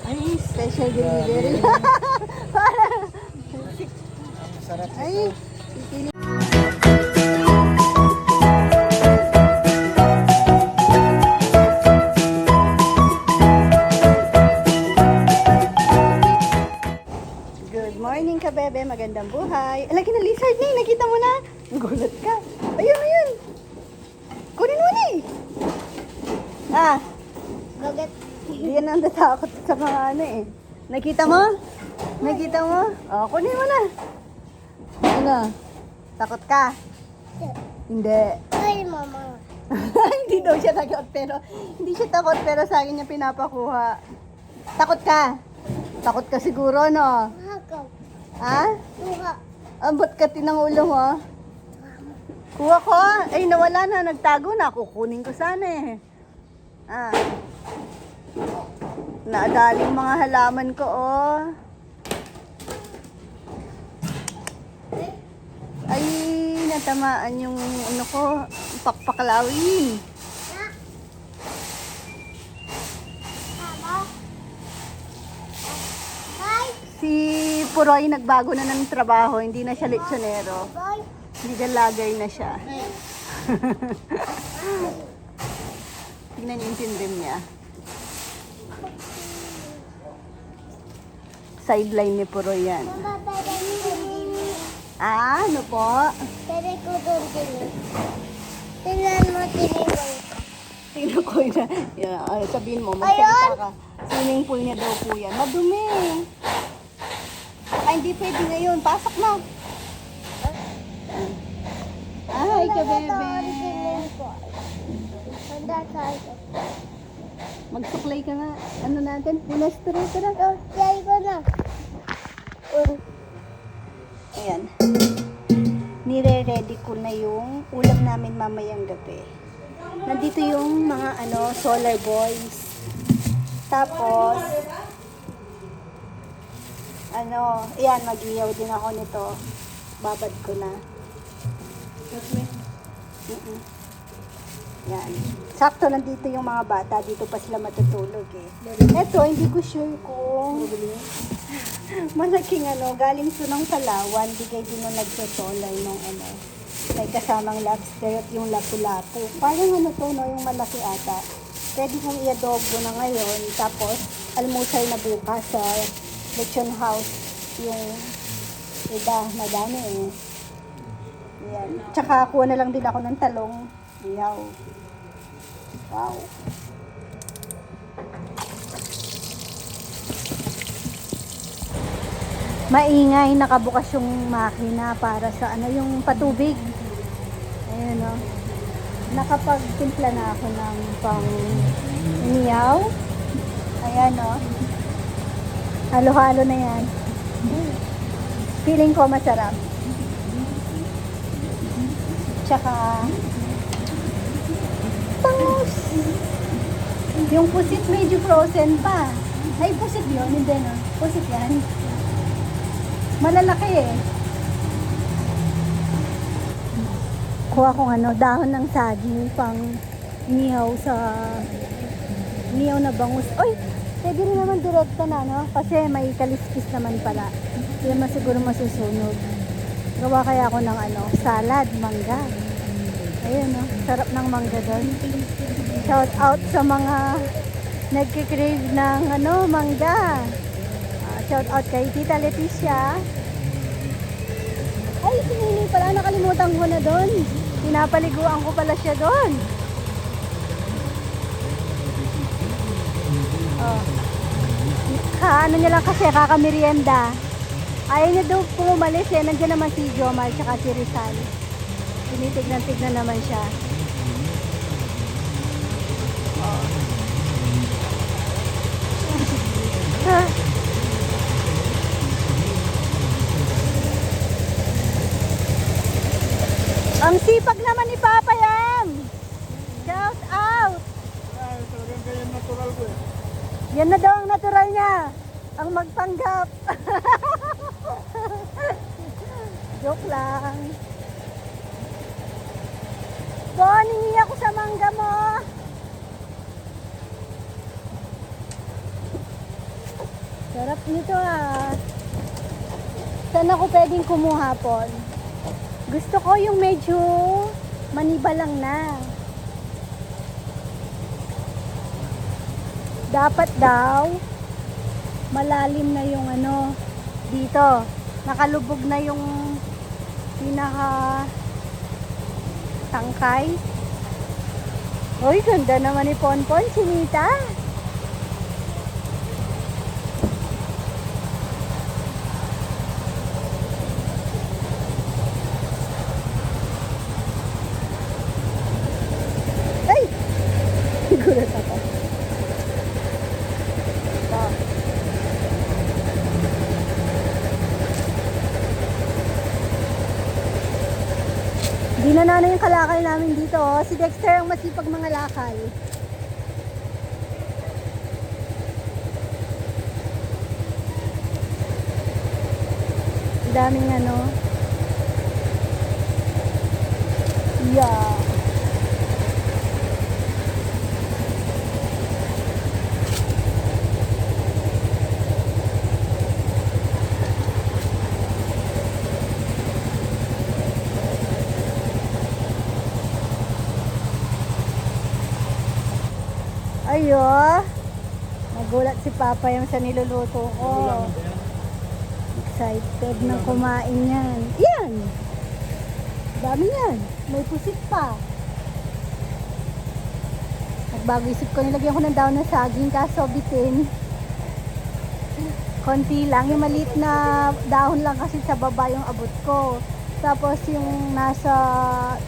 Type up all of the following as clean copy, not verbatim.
Ay, special delivery. Parang, Sarap ay, ito. pipili. Good morning ka, bebe. Magandang buhay. Lagi na lizard na, nakita mo na. Gulat ka. Ayun, ayun. Kunin mo na eh. Ah, Bakit? hindi yan ang natakot sa mga ano eh. Nakita mo? Nakita mo? O, kunin mo na. Ano? Takot ka? Hindi. Ay, mama. Hindi daw siya takot pero sa akin niya pinapakuha. Takot ka? Takot ka siguro, no? Hakaw. Ha? Kuha. Ambot ka tinang ulo mo? Kuha ko? Ay, nawala na. Nagtago na. Kukunin ko sana eh. Ah. Naadali yung mga halaman ko, oh. Ay, natamaan yung ano ko, pakpakalawin. Mama. Hi. Si Puroy nagbago na ng trabaho, hindi na siya lechonero. Boy. Legal lagay na siya. Tingnan niyo yung tindim niya. Sideline ni Puroy yan. Mama, tada mo din. Ah, ano po? Tada ko doon din. Tingnan mo tinibay. Tingnan ko yun. Yeah, sabihin mo, magsalita ka. Swimming pool niya daw po yan. Madumi. Ay, hindi pwede ngayon. Pasok na. Ay, ka bebe. Handa tayo. Magsuklay ka nga. Ano natin? Pinastro ka na. Try ko na. Ayan. Nire-ready ko na yung ulam namin mamayang gabi. Nandito yung mga solar boys. Tapos, ayan, mag-iyaw din ako nito. Babad ko na. Yan. Sakto nandito yung mga bata. Dito pa sila matutulog eh. Eto, hindi ko sure kung malaking galing to ng Palawan. Bigay din nung nagsosolar nung may kasamang lobster at yung lapu-lapu. Parang to, no, yung malaki ata. Pwede kong i-adobo na ngayon. Tapos, almusal na bukas sa lechon house. Yung iba, madami eh. Yan. Tsaka kuha na lang din ako ng talong. Iyaw. Wow. Maingay, nakabukas yung makina para sa yung patubig. Ayun o. Nakapagtimpla na ako ng pang iniyaw. Ayan o. Halo-halo na yan. Feeling ko masarap. Tsaka bangus. Yung pusit medyo frozen pa. Ay, pusit yun. Hindi no. Pusit yan. Malalaki eh. Kuha kong dahon ng saging pang inihaw na bangus. Oy, pwede rin naman direkta na, no? Kasi may kaliskis naman pala. Hindi naman siguro masusunog. Gawa kaya ako ng salad, mangga. Ayun, no? Sarap ng mangga doon. Shout out sa mga nagkikrave ng mangga. Shout out kay Tita Leticia. Ay, si Nini pala, nakalimutan ko na doon. Pinapaliguan ko pala siya doon. Oh. Niya lang kasi, kakamerienda. Ayaw niya daw pumalis eh. Nandiyan naman si Jomar tsaka si Rizal. Tinitignan-tignan naman siya. Oh. Ang sipag naman ni Papa yan. Shout out. Ay, talagang kaya natural ko eh. Yan na daw ang natural niya. Ang magpanggap. Joke lang. Bon, hingi ako sa mangga mo. Sarap nito ah. Saan ako pwedeng kumuha po? Gusto ko yung medyo manibalang na. Dapat daw malalim na yung ano dito. Nakalubog na yung pinaka tangkay. Uy, ganda naman ni Ponpon, Chinita. Ay! Gulat ako. Ito. Hindi na nanay yung kalakal namin dito. Oh. Si Dexter ang masipag mga lakal. Ang daming ano. Yeah. Ayo. Nagulat si Papa yung sa niluluto ko. Excited na kumain yan. Yan! Dami yan. May pusit pa. Nagbago isip ko, nilagyan ko ng daon ng saging kaso bitin. Konti lang. Yung maliit na dahon lang kasi sa baba yung abot ko. Tapos yung nasa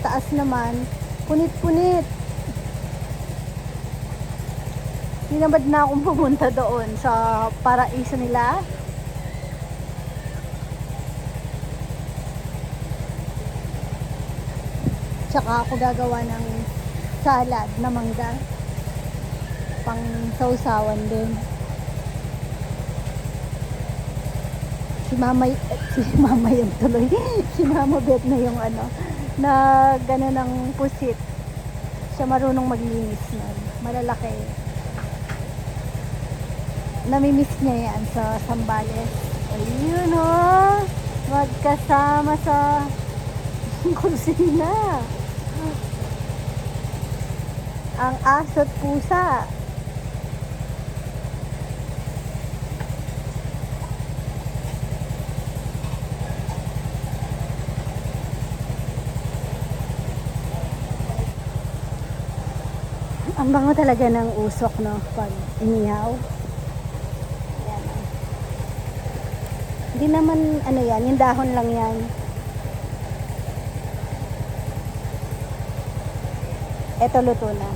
taas naman, punit-punit. Tinamad na akong pumunta doon sa paraiso nila. Tsaka ako gagawa ng salad na mangga. Pang sausawan din. Si Mama yung tuloy. Si Mama Bet na yung ano, na gano'n ng pusit. Siya marunong maglinis nun. Malalaki. Namimiss niya yan sa Sambales. Ayun oh, magkasama sa kusina. Ang aso't pusa. Ang bango talaga ng usok, no, pag inihaw. Yan. Hindi naman, ano yan, yung dahon lang yan. Eto luto na.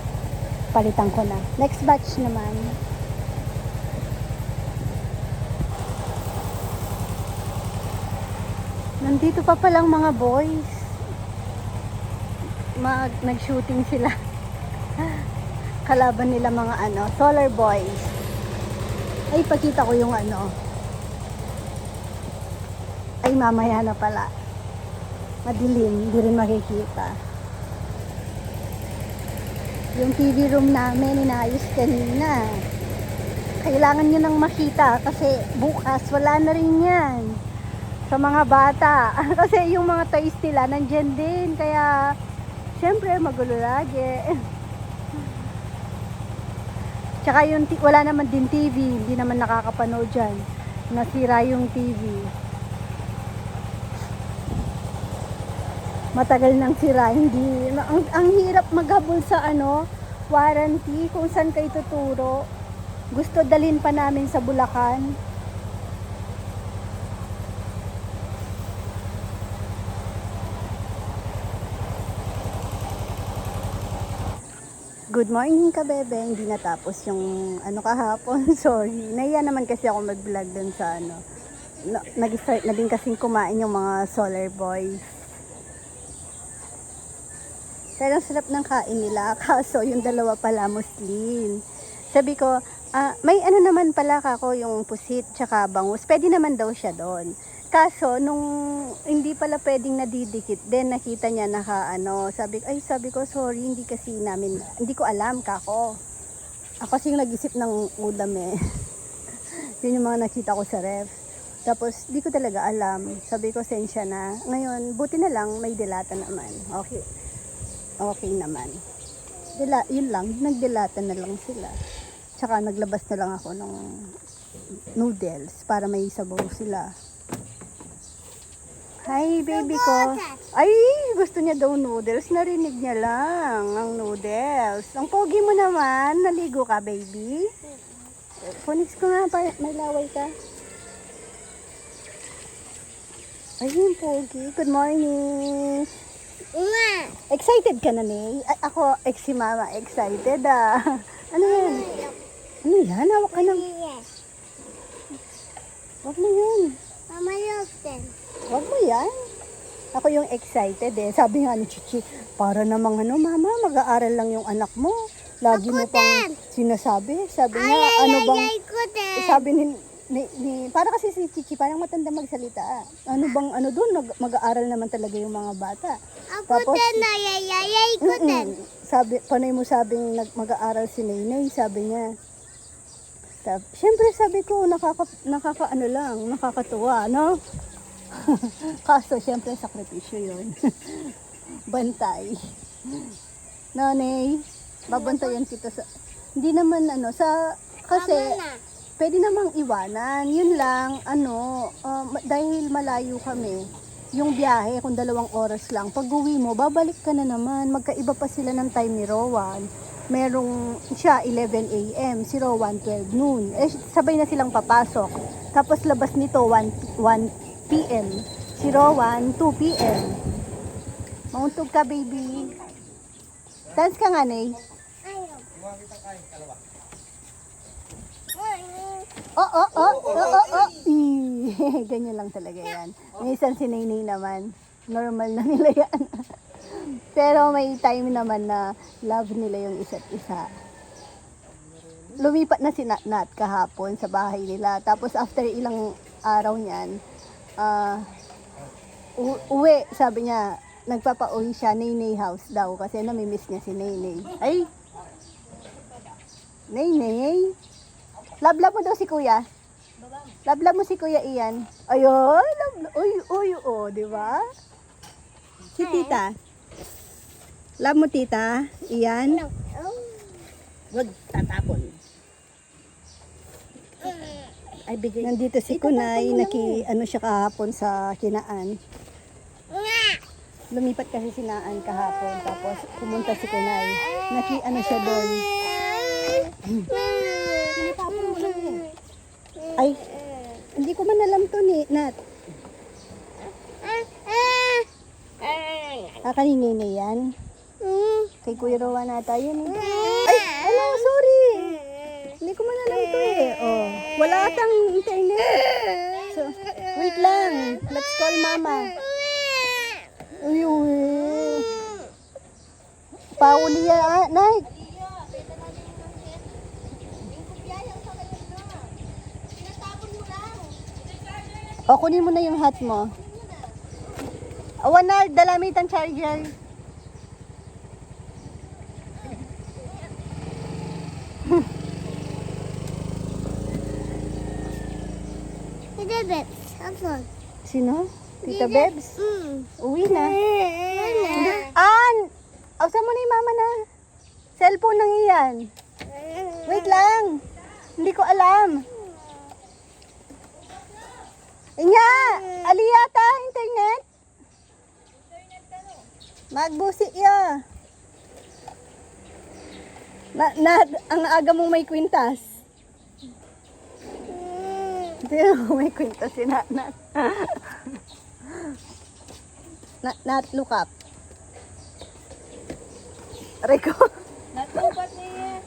Palitan ko na. Next batch naman. Nandito pa palang mga boys. Nag-shooting sila. Kalaban nila mga ano, Solar Boys. Ay, pakita ko yung ano. Ay, mamaya na pala. Madilim, hindi rin makikita. Yung TV room namin, inayos kanina. Kailangan nyo nang makita kasi bukas wala na rin yan. Sa mga bata. Kasi yung mga toys nila nandyan din. Kaya, syempre, magulo lagi. Tsaka yung wala naman din TV, hindi naman nakakapanood dyan. Nasira yung TV. Matagal nang sira, hindi. Ang hirap maghabol sa ano, warranty, kung saan kayo tuturo. Gusto dalhin pa namin sa Bulacan. Good morning ka, bebe. Hindi natapos yung ano kahapon. Sorry. Nahiya naman kasi ako mag-vlog dun sa ano. Nag-start na din kasing kumain yung mga Solar Boys. Pero ang sarap ng kain nila. Kaso yung dalawa pala Muslim. Sabi ko, may ano naman pala kako yung pusit tsaka bangus. Pwede naman daw siya doon. Kaso, nung hindi pala pwedeng nadidikit, then nakita niya sabi ko, sorry, hindi ko alam, kako. Ako kasi yung nag-isip ng ulam eh. Yun yung mga nakita ko sa ref. Tapos, di ko talaga alam. Sabi ko, sensya na. Ngayon, buti na lang, may dilata naman. Okay. Okay naman. Yun lang, nagdilata na lang sila. Tsaka, naglabas na lang ako ng noodles para may sabaw sila. Hi, baby ko. Ay, gusto niya daw noodles. Narinig niya lang ang noodles. Ang pogi mo naman. Naligo ka, baby? Phonics ko nga, may laway ka. Ayun, pogi. Good morning. Nga. Excited ka na, Nay? Ay, ako, si Mama, excited ah. Ano yan? Ano yan? Hawak ka ng... Yes. Wag mo yan. Mama loves them. Wag mo yan. Ako yung excited eh. Sabi nga ni Chichi, para namang ano, Mama, mag-aaral lang yung anak mo. Lagi mo pang sinasabi. Sabi niya, ano bang... Ay, ko din. Sabi para kasi si Chichi parang matanda magsalita. Ano bang ano doon, mag-aaral naman talaga yung mga bata. Ako din, ayayayay ko din. Sabi, panay mo sabing mag-aaral si Nainay, sabi niya. Siyempre sabi ko, nakakaano lang, nakakatuwa, no? Kaso, siyempre, sakripisyo yun. Bantay. Nanay, babantayan kita sa... Hindi naman, kasi, pwede namang iwanan. Yun lang, dahil malayo kami, yung biyahe, kung 2 oras lang, pag uwi mo, babalik ka na naman. Magkaiba pa sila ng time ni Rowan. Merong siya 11 a.m., si Rowan 12 noon. Sabay na silang papasok. Tapos labas nito 1 p.m. Si Rowan 2 p.m. Mauntog ka, baby. Dance ka nga, Nay. Oh. Ganyan lang talaga yan. Minsan si Nainay naman. Normal na nila yan. Pero may time naman na love nila yung isa't isa. Lumipat na si Nat kahapon sa bahay nila. Tapos after ilang araw niyan, uwi, sabi niya, nagpapauwi siya, Nainay house daw kasi namimiss niya si Nainay. Ay! Nainay! Love mo daw si Kuya. Love mo si Kuya Ian. Ayun! Uy, di ba? Si Tita. Love mo, Tita? Ian? Wag tatapon. Ay, bigay. Nandito si Kunay, siya kahapon sa Kinaan. Lumipat kasi si Naan kahapon, tapos pumunta si Kunay. Siya doon. Ay, hindi ko man alam to ni Nat. Kanina na yan. Kay Kuya Rowan nata yun eh. Ay, sorry. Hindi ko man alam to eh. Oh, wala atang internet. So, wait lang. Let's call Mama. Uy. Pauli ya, Nay. O, kunin mo na yung hat mo. Awan na, dalamit ang charger. Tita Bebs, hapon. Sino? Tita Bebs? Uwi na. Wala. Asa mo na yung Mama na? Cellphone nang iyan. Wait lang. Hindi ko alam. Inya, aliyata, internet? Magbusi ya. Ang aga mong may kwintas. Hindi mo may kwintas si Nat. Nat, look up. Rico. Natupat niya.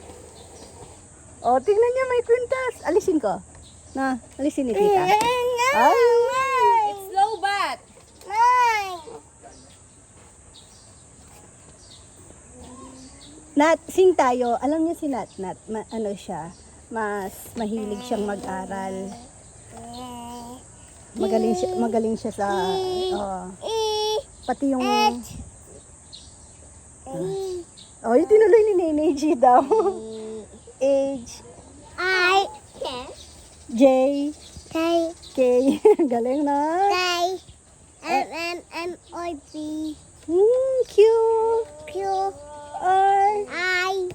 Oh, tingnan niya may kwintas. Alisin ko. Alisin ni Tita. Ay! It's low bat. Nat, sing tayo. Alam niyo si Nat, siya, mas mahilig siyang mag-aral. Magaling siya sa, pati yung, yung tinuloy ni Nene G daw. Age. Yes. J, K, K. Galing na. K, M, M, M, O, P, Q, Q, R. I,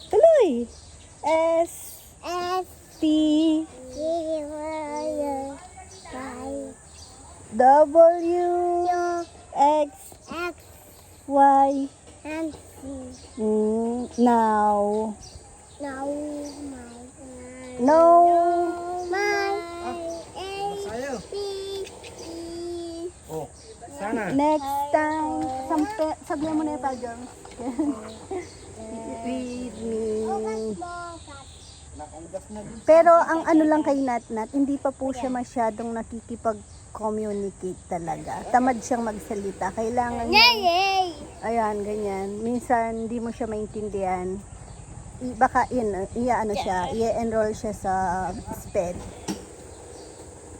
Tuloy. S, S, T, T, Y, W, U, X, X, Y. and Z. Now. No, No. my, A, Sayo. B, E, Oh, sana. Next time. Sabihan mo na yung pajam. Read me. Nakaugas na din. Pero ang ano lang kay Natnat, hindi pa po siya masyadong nakikipag-communicate talaga. Tamad siyang magsalita. Kailangan niya, Yay! ayan, ganyan. Minsan, hindi mo siya maintindihan. Baka, ano siya, i-enroll siya sa SPED.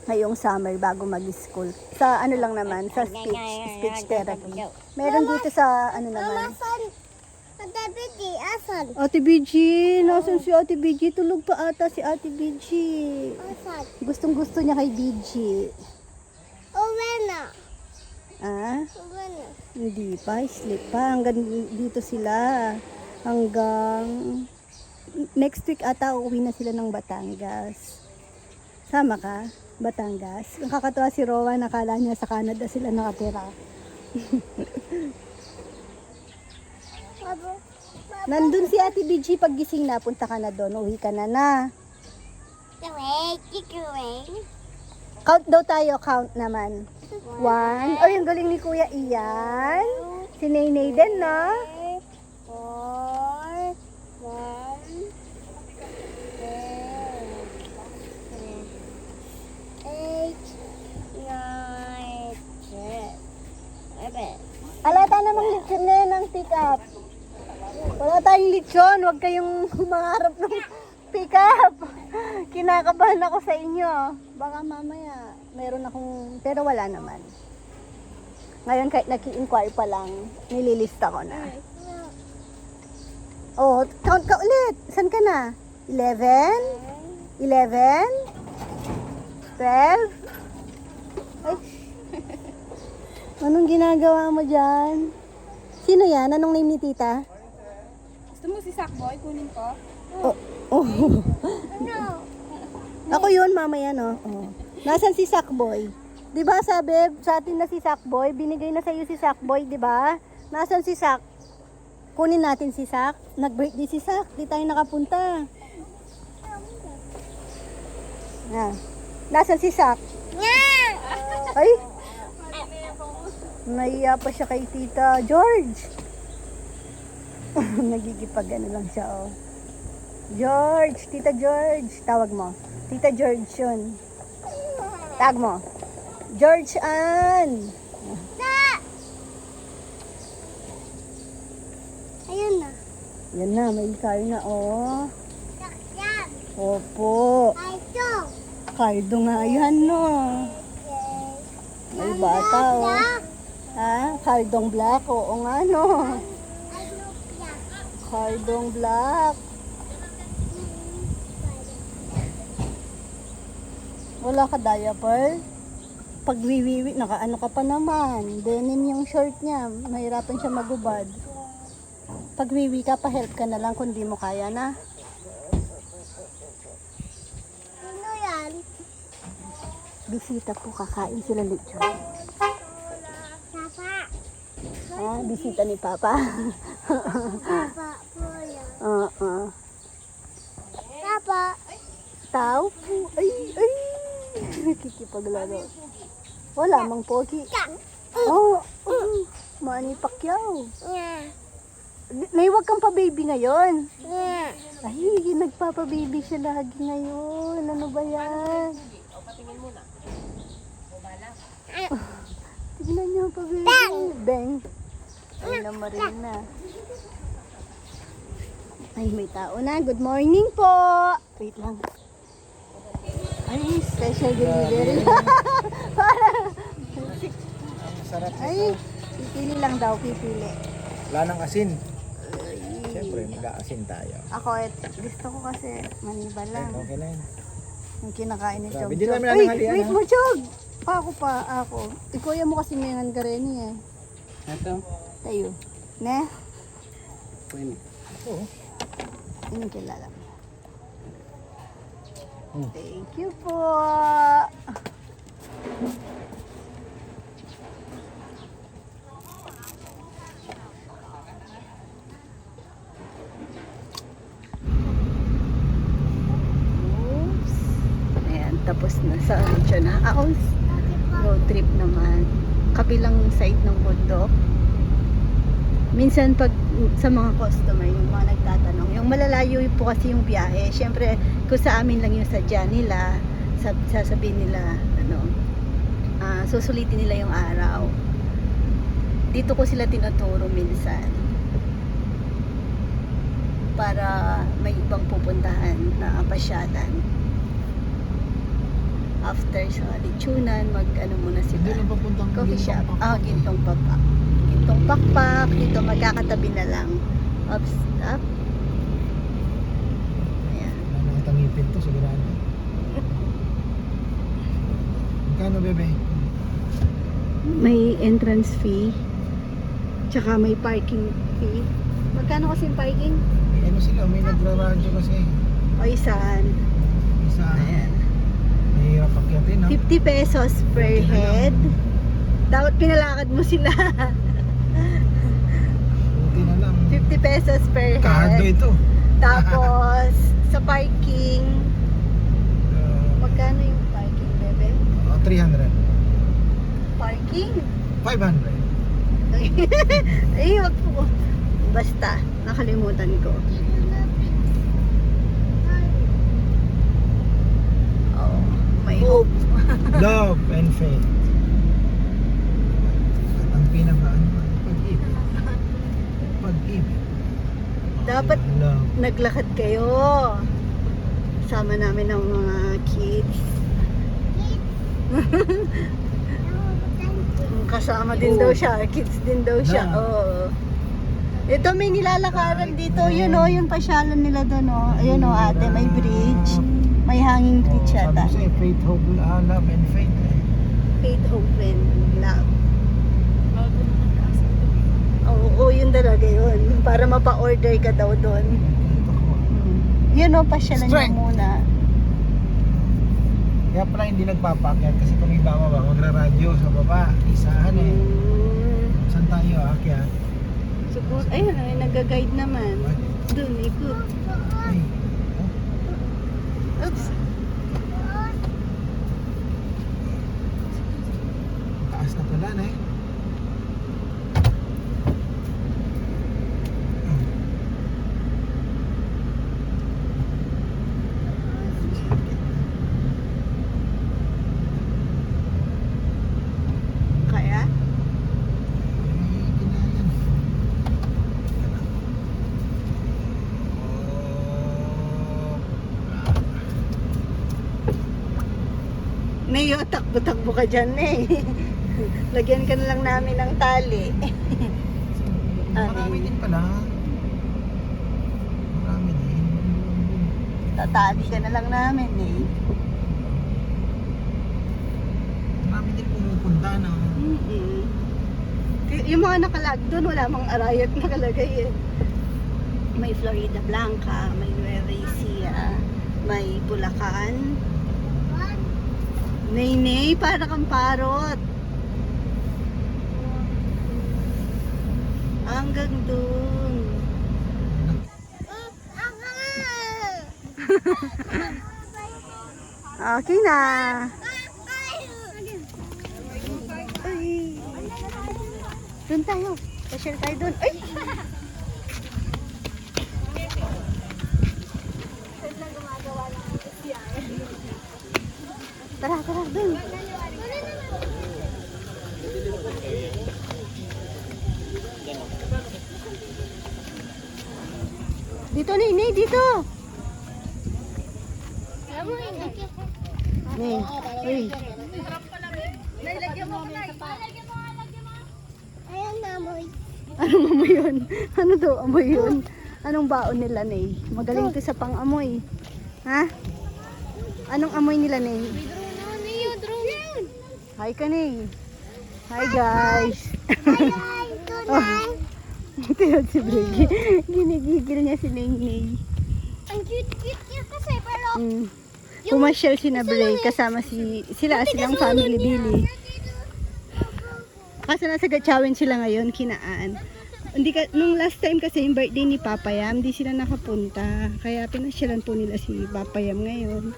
Ngayong summer bago mag-school. Sa ano lang naman, sa speech therapy. Meron dito sa ano naman. Asan? Ate Biti, asan? Ate BG, nasan si Ate BG? Tulog pa ata si Ate BG. Asan? Gustong gusto niya kay BG. Uwi na. Ah? Uwi na. Hindi pa, sleep pa. Hanggang dito sila. Hanggang next week ata uuwi na sila ng Batangas. Sama ka? Batangas. Ang kakatuwa si Rowan, nakala niya sa Canada sila nakatira. Babo. Nandun si Ate BG, pag gising na, punta ka na doon. Uwi ka na na. Kikuwing. Count daw tayo, count naman. 1. Oh, yung galing ni Kuya Ian. Si Naynay din, no? 4, 1, 8, 9, 10, 11. Alata namang lechon na yan ang pick up. Wala tayong lechon. Huwag kayong humangarap ng pick up. Kinakabahan ako sa inyo. Baka mamaya meron akong... Pero wala naman. Ngayon kahit naki-inquire pa lang, nililista ko na. Oh, count ka ulit. San ka na? 11? 11? 12? Ay. Anong ginagawa mo dyan? Sino yan? Anong name ni tita? Gusto mo si Sackboy? Kunin ko? Oh. Oh. No. Ako yun, mamaya, no? Oh. Nasaan si Sackboy? Di ba sabi sa atin na si Sackboy? Binigay na sa'yo si Sackboy, di ba? Nasaan si Sack? Kunin natin si Sack. Nag-birthday si Sack. Di tayo nakapunta. Ah. Nasaan si Sack? Yeah. Ay! Naiya pa siya kay Tita George. Nagigipag ano lang siya, oh. George, Tita George. Tawag mo. Tita George yun. Tawag mo. George Ann. Ayun na. Yan na, may car na, oh. Yan. Opo. Ay, ito. Cardo nga yan, no. May bata, oh. Ha? Cardong black? Oo nga, no. Cardong black. Wala ka diaper? Pag wiwiwi, nakaano ka pa naman. Denim yung short niya. Mahirapan siya magubad. Pag wiwi ka, pa-help ka na lang kung di mo kaya na. Sino yan? Bisita po, kakain sila lechon. Papa. Ah, bisita ni Papa. Papa po yan. Papa. Tao po. Ay, ay. Nakikipaglaro. Wala mang pogi. Oh, Manny Pacquiao. Yeah. Nay, wag kang pa-baby ngayon. Yeah. Ay, nagpapa-baby siya lagi ngayon. Ano ba yan? Tignan niyo pa-baby. Bang. Ay, na Marina. Ay, may tao na. Good morning po. Wait lang. Ay, special delivery. Sarap Ay, nito. pipili lang daw, pipili. Wala nang asin. Siyempre, Siyempre, mag-aasin tayo. Ako, gusto ko kasi maniba lang. Okay na yun. Yung kinakain ni Grabe, Chog di Chog. namin Ay, nananghalian, wait ha? mo, Chog! Ako. Ikuya mo kasi ngayon ka rin eh. Ito. Tayo. Ne? Pwede. Oo. Hindi kilala. Hmm. Thank you po. Oops. Ayan, tapos na sa Orichona House. Road trip naman. Kabilang side ng bundok. Minsan pag sa mga customer, yung mga nagtatanong, yung malalayo po kasi yung biyahe, syempre kung sa amin lang yung sadya nila, sasabihin nila, susulitin nila yung araw. Dito ko sila tinuturo minsan para may ibang pupuntahan na pasyalan. After sa lechonan, muna Hindi sila. na papuntang Coffee shop. Gintong Pakpak. Gintong Pakpak. Gintong Pakpak. Dito magkakatabi na lang. Up. Ayan. Nakatangipin to, sigurado. Magkano, bebe? May entrance fee. Tsaka may parking fee. Magkano kasi yung parking? May ano sila, may nagra-radyo kasi. O isaan. Isa, Ayan. mahirap akyatin, no? 50 pesos per Okay na lang. head. Dapat pinalakad mo sila. Buti na lang. 50 pesos per Cardo head. ito. Tapos, sa parking, magkano yung parking, bebe? 300. Parking? 500. Ay, wag po. Basta, nakalimutan ko. Oh, may hope. Love and faith. At ang pinaka-ano, pag-ibig. Pag-ibig. Dapat Love. naglakad kayo. Sama namin ng mga kids. Kasama din daw siya. Kids din daw siya. Na. Oo. Ito may nilalakaran dito. Yun o, yung pasyalan nila doon o. Ayun o ate, may bridge. May hanging bridge Sabi yata. ko sa'yo, faith, hope, love and faith. Faith, hope, and love. Oo, yun talaga yun. Para mapa-order ka daw doon. Ito ko. Yun o, pasyalan niya Strength. muna. Kaya pala hindi nagpapakyat kasi kung may bababa, magra-radyo sa baba. Isahan eh. Saan tayo aakyat? Siguro, ayun, ay, nag-guide naman. Doon, ikot. Ay, Oops. taas na pala na eh. Kaya? Mayo, takbo-takbo ka dyan eh. Lagyan ka na lang namin ng tali. Marami din pala. Marami din. Tatali ka na lang namin eh. Marami din pumupunta na. Yung mga nakalag doon, wala mang arayat nakalagay eh. May Florida Blanca, may Nueva Ecija, may Bulacan. Nay, para kang parot. Hanggang doon. Okay na. Ay. Doon tayo. Pa-share tayo doon. Ay! Tara, doon. Dito, Nini, dito. Nih, uy. Ayan na, boy. Anong amoy yun? Ano daw amoy yun? Anong baon nila, Nay? Magaling to sa pang-amoy. Ha? Anong amoy nila, Nay? Drone. Hi ka, Nay. Hi, guys. Oh. Tingnan si Brig. Ginigigil niya si Nay. Ang cute-cute niya kasi, pero... Pumasyal si na Bray kasama silang family Billy. Kasi nasa Gatchawin sila ngayon, kinaan. Nung last time kasi yung birthday ni Papayam, hindi sila nakapunta. Kaya pinasyalan po nila si Papayam ngayon.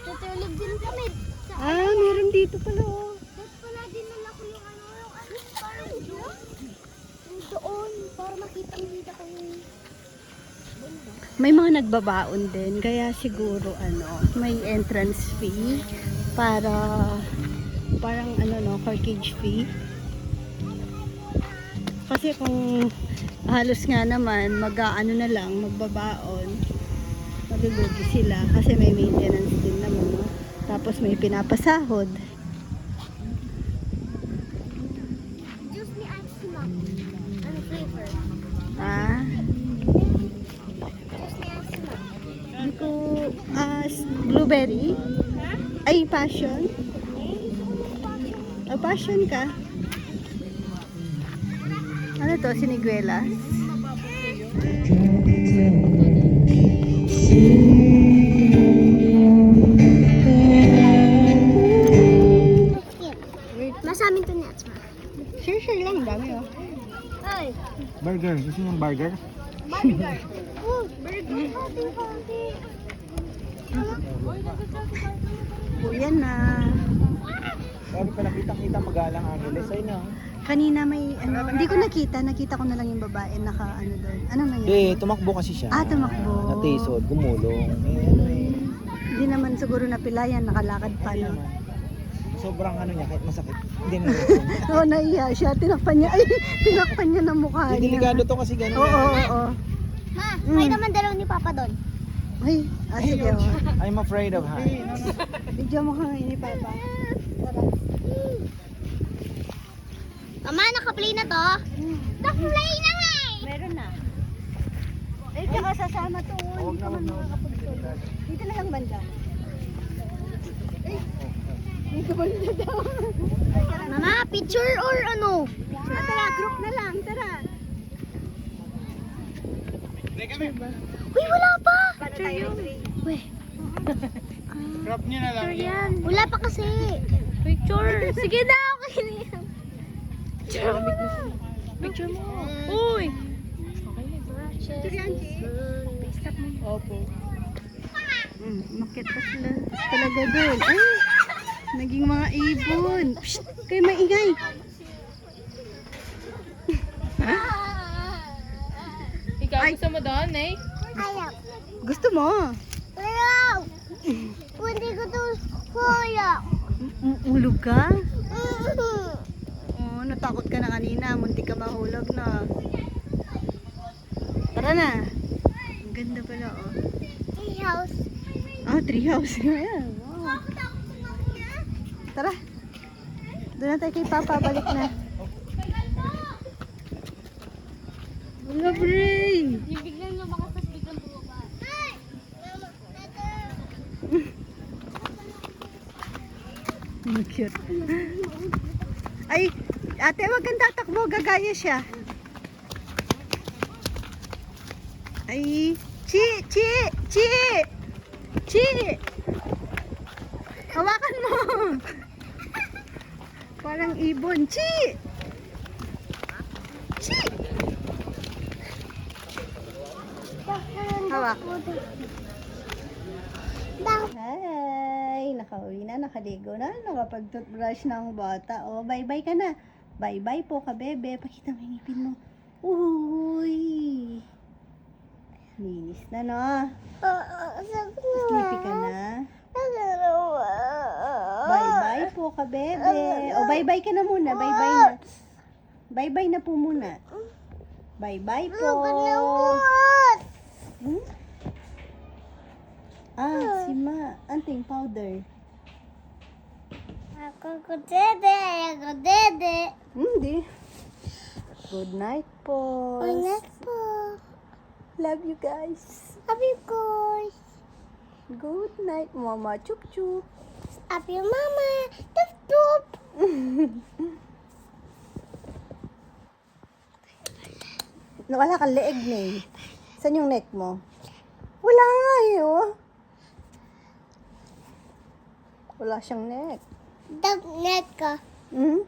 Tutulog din kami. Meron dito pala. Oh. Tapos pala dinala ko yung parang doon, para makita ko yung... May mga nagbabaon din, kaya siguro may entrance fee para parang carriage fee. Kasi kung halos nga naman na lang magbabaon, malulugi sila kasi may maintenance din naman, no? Tapos may pinapasahod. Juice ni Ice Mom. Ano flavor? Juice ni Ice Mom. Hindi ko, blueberry? Ay, passion? Passion ka? Ano to, siniguelas? Masamin to ni Atsma. Sure lang, dami oh. Ay, Burger. Gusto niyo ng burger? burger. Oh, burger. Konti. O, yan na. Sabi pala kita magalang Angeles. Ay no. Kanina may hindi ko nakita ko na lang yung babae doon. Anong nangyari? Tumakbo kasi siya. Tumakbo. Natisod, gumulong. Hindi naman siguro napilayan, nakalakad pa no. Sobrang niya, kahit masakit. Hindi na. Oo, naiya siya. Tinakpan niya ng mukha niya. Delikado to kasi gano'n. Oo. Ma, may naman dalaw ni Papa doon. Ay, sige oh. I'm afraid of heights. Video mo ka ngayon ni Papa. Mama, naka-play na to? Naka-play na nga eh! Meron na. Eh, tsaka sasama to. Hindi ka man makakapagtulog. Dito na lang banda. Dito banda daw. Mama, picture or ano? Tara, group na lang. Tara. Uy, wala pa! Picture yun. Crop niyo na lang. Wala pa kasi. Picture. Sige na, okay na yan. Picture mo. Uy! Picture yan, Chi. Stop mo. Opo. Umakyat pa sila. Talaga doon. Ay, naging mga ibon. Psst, kayo maingay. Ikaw gusto mo doon, eh? Ayaw. Gusto mo? Ayaw. Hindi ko to kaya. Ulog ka? Oh, natakot ka na kanina. Muntik ka mahulog na. Tara na. Ang ganda pala, oh. Hey, house. Treehouse nga yan. Wow. Tara. Doon na tayo kay Papa. Balik na. Wala, Bray. Biglang lumakas, tapos biglang bumaba. Hey! Cute. Ay, ate, wag kang tatakbo. Gagaya siya. Ay, Chi! Hawakan mo. Parang ibon. Chi! Hawak. Hi! Nakauwi na, nakaligo na, nakapag-toothbrush ng bata. Oh, bye-bye ka na. Bye-bye po ka, bebe. Pakita mo yung ngipin mo. Uy! Linis na, no? Sleepy ka na? Bye-bye po ka, bebe. O, bye-bye ka na muna. Bye-bye na. Bye-bye na po muna. Bye-bye po. Hmm? Si Ma. Anting powder. Ako dede. Hindi. Good night po. Ingat po. Love you guys. Happy guys. Good night, Mama. Chup chup. Happy mama. Tup tup. Wala kang leeg, Nay. Saan yung neck mo? Wala nga eh, oh. Wala siyang neck. Dog net ka. Hmm?